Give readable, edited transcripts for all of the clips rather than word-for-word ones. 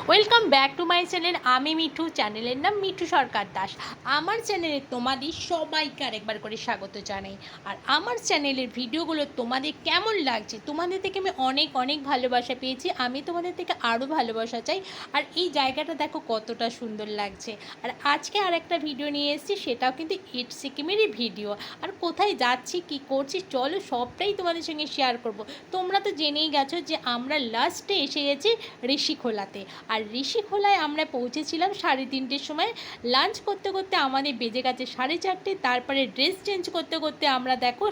Welcome back to my channel. আমি মিঠু, চ্যানেলের নাম মিঠু সরকার দাস। আমার চ্যানেলে তোমাদের সবাইকে আরেকবার করে স্বাগত জানাই। আর আমার চ্যানেলের ভিডিওগুলো তোমাদের কেমন লাগছে, তোমাদের থেকে আমি অনেক অনেক ভালোবাসা পেয়েছি, আমি তোমাদের থেকে আরও ভালোবাসা চাই। আর এই জায়গাটা দেখো কতটা সুন্দর লাগছে। আর আজকে আর একটা ভিডিও নিয়ে এসেছি, সেটাও কিন্তু ইট সিকিমেরই ভিডিও। আর কোথায় যাচ্ছি, কি করছি, চলো সবটাই তোমাদের সঙ্গে শেয়ার করব। তোমরা তো জেনেই গেছো যে আমরা লাস্টে এসে গেছি ঋষিখোলাতে। আর ঋষিখোলায় আমরা পৌঁছেছিলাম 3:30-টের সময়। লাঞ্চ করতে করতে আমাদের বেজে গেছে 4:30। তারপরে ড্রেস চেঞ্জ করতে করতে আমরা দেখো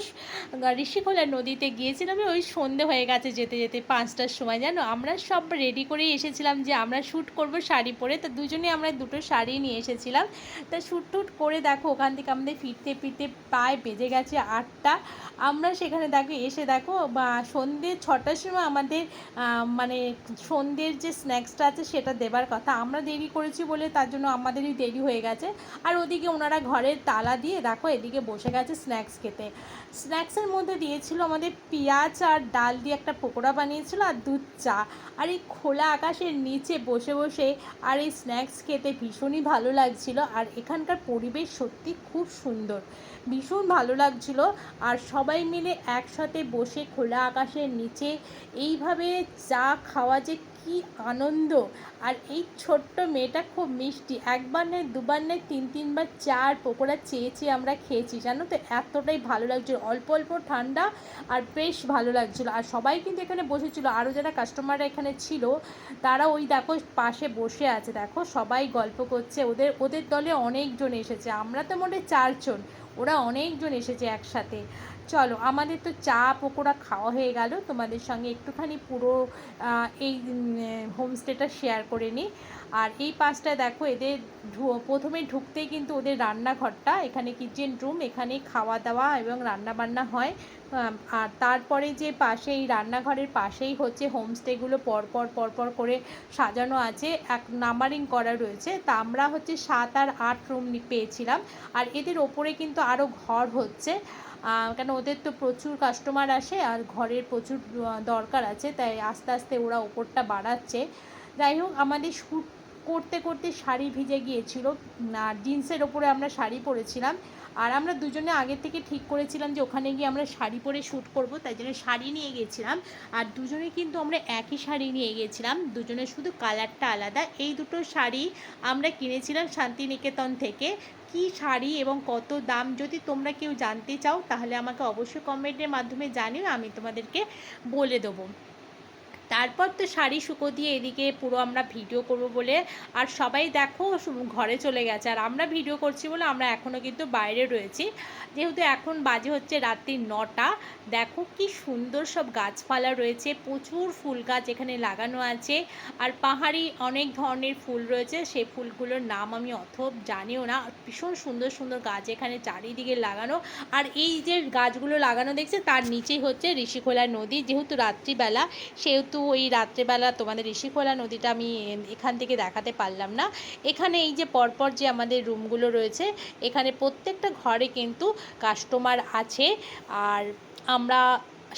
ঋষিখোলা নদীতে গিয়েছিলাম। ওই সন্ধে হয়ে গেছে যেতে যেতে 5টার সময়। জানো, আমরা সব রেডি করেই এসেছিলাম যে আমরা শ্যুট করব শাড়ি পরে। তো দুজনে আমরা দুটো শাড়ি নিয়ে এসেছিলাম। তা শ্যুট টুট করে দেখো ওখান থেকে আমাদের ফিরতে ফিরতে প্রায় বেজে গেছে 8টা। আমরা সেখানে দেখো এসে দেখো বা সন্ধ্যে 6টার সময় আমাদের মানে সন্ধ্যের যে স্ন্যাক্সটা আছে সেটা দেবার কথা। আমরা দেরি করেছি বলে তার জন্য আমাদেরই দেরি হয়ে গেছে। আর ওদিকে ওনারা ঘরের তালা দিয়ে দেখো এদিকে বসে গেছে স্ন্যাক্স খেতে। স্ন্যাক্সের মধ্যে দিয়েছিল আমাদের পেঁয়াজ আর ডাল দিয়ে একটা পকোড়া বানিয়েছিল, আর দুধ চা। আর এই খোলা আকাশের নিচে বসে বসে আর এই স্ন্যাক্স খেতে ভীষণই ভালো লাগছিল। আর এখানকার পরিবেশ সত্যি খুব সুন্দর, ভীষণ ভালো লাগছিল। আর সবাই মিলে একসাথে বসে খোলা আকাশের নিচে এইভাবে চা খাওয়া যে কি আনন্দ। আর এই ছোট্ট মেয়েটা খুব মিষ্টি, একবার নয় দুবার নয় 3-3বার চা আর পকোড়া চেয়ে আমরা খেয়েছি। জানো তো, এতটাই ভালো লাগছিল, অল্প অল্প ঠান্ডা আর বেশ ভালো লাগছিল। আর সবাই কিন্তু এখানে বসেছিল, আরও যারা কাস্টমাররা এখানে ছিল তারা ওই দেখো পাশে বসে আছে, দেখো সবাই গল্প করছে। ওদের ওদের দলে অনেকজন এসেছে, আমরা তো মোটে 4জন, ওরা অনেকজন এসেছে একসাথে। চলো, আমাদের তো চা পকোড়া খাওয়া হয়ে গেল, তোমাদের সঙ্গে একটুখানি পুরো এই হোমস্টেটা শেয়ার করে নিই। আর এই পাশটা দেখো এদের প্রথমে ঢুকতেই কিন্তু ওদের রান্নাঘরটা, এখানে কিচেন রুম, এখানে খাওয়া দাওয়া এবং রান্না বান্না হয়। আর তারপরে যে পাশে এই রান্নাঘরের পাশেই হচ্ছে হোমস্টেগুলো পরপর পরপর করে সাজানো আছে, এক নাম্বারিং করা রয়েছে। তা আমরা হচ্ছে 7 আর 8 রুম পেয়েছিলাম। আর এদের ওপরে কিন্তু আরও ঘর হচ্ছে, কেন ওদের তো প্রচুর কাস্টমার আসে আর ঘরের প্রচুর দরকার আছে, তাই আস্তে আস্তে ওরা ওপরটা বাড়াচ্ছে। যাই হোক, আমাদের শ্যুট করতে করতে শাড়ি ভিজে গিয়েছিল, আর জিন্সের ওপরে আমরা শাড়ি পরেছিলাম। আর আমরা দুজনে আগের থেকে ঠিক করেছিলাম যে ওখানে গিয়ে আমরা শাড়ি পরে শ্যুট করব, তাই জন্য শাড়ি নিয়ে গেছিলাম। আর দুজনে কিন্তু আমরা একই শাড়ি নিয়ে গেছিলাম, দুজনের শুধু কালারটা আলাদা। এই দুটো শাড়ি আমরা কিনেছিলাম শান্তিনিকেতন থেকে। কি শাড়ি এবং কত দাম, যদি তোমরা কেউ জানতে চাও তাহলে আমাকে অবশ্যই কমেন্টের মাধ্যমে জানিও, আমি তোমাদেরকে বলে দেবো। তারপর তো শাড়ি শুকো দিয়ে এদিকে পুরো আমরা ভিডিও করব বলে আর সবাই দেখো ঘরে চলে গেছে, আর আমরা ভিডিও করছি বলে আমরা এখনও কিন্তু বাইরে রয়েছি। যেহেতু এখন বাজে হচ্ছে রাত্রি 9টা। দেখো কি সুন্দর সব গাছপালা রয়েছে, প্রচুর ফুল গাছ এখানে লাগানো আছে। আর পাহাড়ি অনেক ধরনের ফুল রয়েছে, সেই ফুলগুলোর নাম আমি অত জানিও না। ভীষণ সুন্দর সুন্দর গাছ এখানে চারিদিকে লাগানো। আর এই যে গাছগুলো লাগানো দেখছে তার নিচেই হচ্ছে ঋষিখোলা নদী। যেহেতু রাত্রিবেলা, সেহেতু ওই রাত্রেবেলা তোমাদের ঋষিখোলা নদীটা আমি এখান থেকে দেখাতে পারলাম না। এখানে এই যে পরপর যে আমাদের রুমগুলো রয়েছে, এখানে প্রত্যেকটা ঘরে কিন্তু কাস্টমার আছে। আর আমরা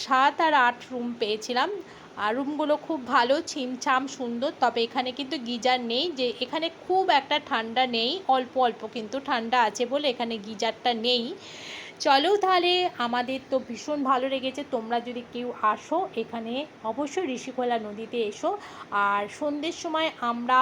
7 আর 8 রুম পেয়েছিলাম। আর রুমগুলো খুব ভালো, ছিমছাম সুন্দর। তবে এখানে কিন্তু গিজার নেই, যে এখানে খুব একটা ঠান্ডা নেই, অল্প অল্প কিন্তু ঠান্ডা আছে বলে এখানে গিজারটা নেই। চলো তাহলে, আমাদের তো ভীষণ ভালো লেগেছে। তোমরা যদি কেউ আসো এখানে অবশ্যই ঋষিখোলা নদীতে এসো। আর সন্ধ্যের সময় আমরা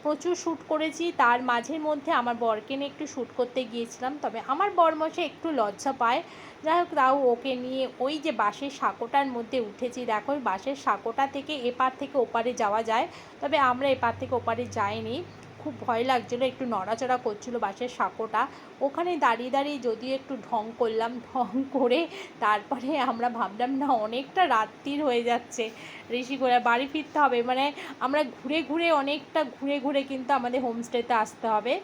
প্রচুর শ্যুট করেছি, তার মাঝের মধ্যে আমার বরকে নিয়ে একটু শ্যুট করতে গিয়েছিলাম, তবে আমার বরমশাই একটু লজ্জা পায়। যাই হোক, তাও ওকে নিয়ে ওই যে বাঁশের সাঁকোটার মধ্যে উঠেছি। দেখো বাঁশের সাঁকোটা থেকে এপার থেকে ওপারে যাওয়া যায়, তবে আমরা এপার থেকে ওপারে যাইনি, খুব ভয় লাগছিলো, একটু নড়াচড়া করছিলো বাঁশের সাঁকোটা। ওখানে দাঁড়িয়ে দাঁড়িয়ে যদিও একটু ঢং করলাম, ঢং করে তারপরে আমরা ভাবলাম না, অনেকটা রাত্রির হয়ে যাচ্ছে, ঋষিখোলা বাড়ি ফিরতে হবে। মানে আমরা ঘুরে ঘুরে অনেকটা ঘুরে ঘুরে কিন্তু আমাদের হোমস্টেতে আসতে হবে।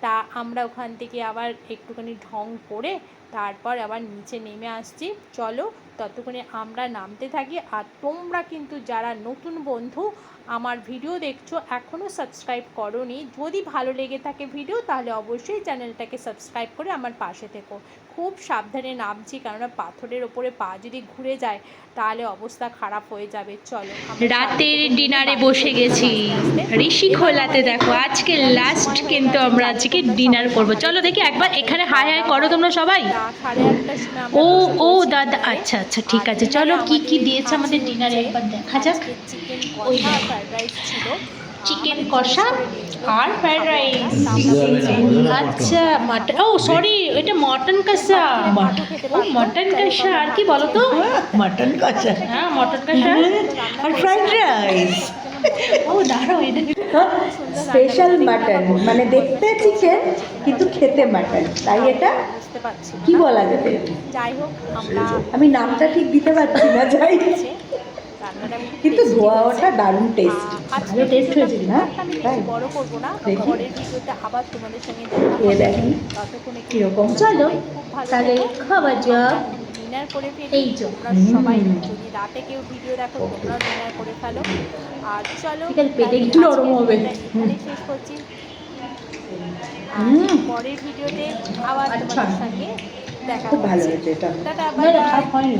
তা আমরা ওখান থেকে আবার একটুখানি ঢং করে তারপর আবার নিচে নেমে আসছি। চলো ততক্ষণে আমরা নামতে থাকি। আর তোমরা কিন্তু যারা নতুন বন্ধু আমার ভিডিও দেখছো এখনও সাবস্ক্রাইব করোনি, যদি ভালো লেগে থাকে ভিডিও তাহলে অবশ্যই চ্যানেলটাকে সাবস্ক্রাইব করে আমার পাশে থেকো। খুব সাবধানে নামছি, কেননা পাথরের ওপরে পা যদি ঘুরে যায় তাহলে অবস্থা খারাপ হয়ে যাবে। চলো রাতের ডিনারে বসে গেছি ঋষিখোলাতে। দেখো আজকে লাস্ট, কিন্তু আমরা আজকে ডিনার করব। চলো দেখি একবার এখানে হাই হাই করো তোমরা সবাই। 8:30 সময় ও আমরা ও দাদা, আচ্ছা আচ্ছা ঠিক আছে, চলো কি কি দিয়েছে আমাদের ডিনারে একবার দেখা যাক। চিকেন ওই কষা, ফ্রাইড রাইস ছিল, চিকেন কষা আর ফ্রাইড রাইস। আচ্ছা মাটন, ও সরি এটা মটন কষা। ও মটন কষা, আর কি বলো তো? মটন কষা হ্যাঁ মটন কষা আর ফ্রাইড রাইস। ও দাঁড়াও এটা স্পেশাল মাটন, মানে দেখতে চিকেন কিন্তু খেতে মাটন, তাই এটা বুঝতে পারছি কি বলা যাবে? যাই হোক আমরা আমি নামটা ঠিক দিতে পারছি না, যাই রান্নাটা কিন্তু ধোয়া ওঠা দারুণ টেস্ট। ভালো taste হয়েছে না? আমি তাই? বেশি বড় করবো না, দেখি। পরের ভিডিওতে আবার তোমাদের সঙ্গে খেয়ে দেখি ততক্ষণে কিরকম। চলো খুব ভালো তাহলে খাওয়া যাক। ডিনার করে ফেলি। এই যে। তোমরা সবাই যদি রাতে কেউ ভিডিও দেখো তোমরাও ডিনার করে ফেলো। আর চলো ঠিক আছে, পেটে তাহলে একটু নরম আজকের হবে। ভিডিওটা এখানেই শেষ করছি। আর পরের ভিডিওতে আবার আচ্ছা। তোমাদের সঙ্গে দেখা খুব ভালো হচ্ছে। হয়েছে এটা। টাটা, না বাই না বাই। খারাপ হয়নি।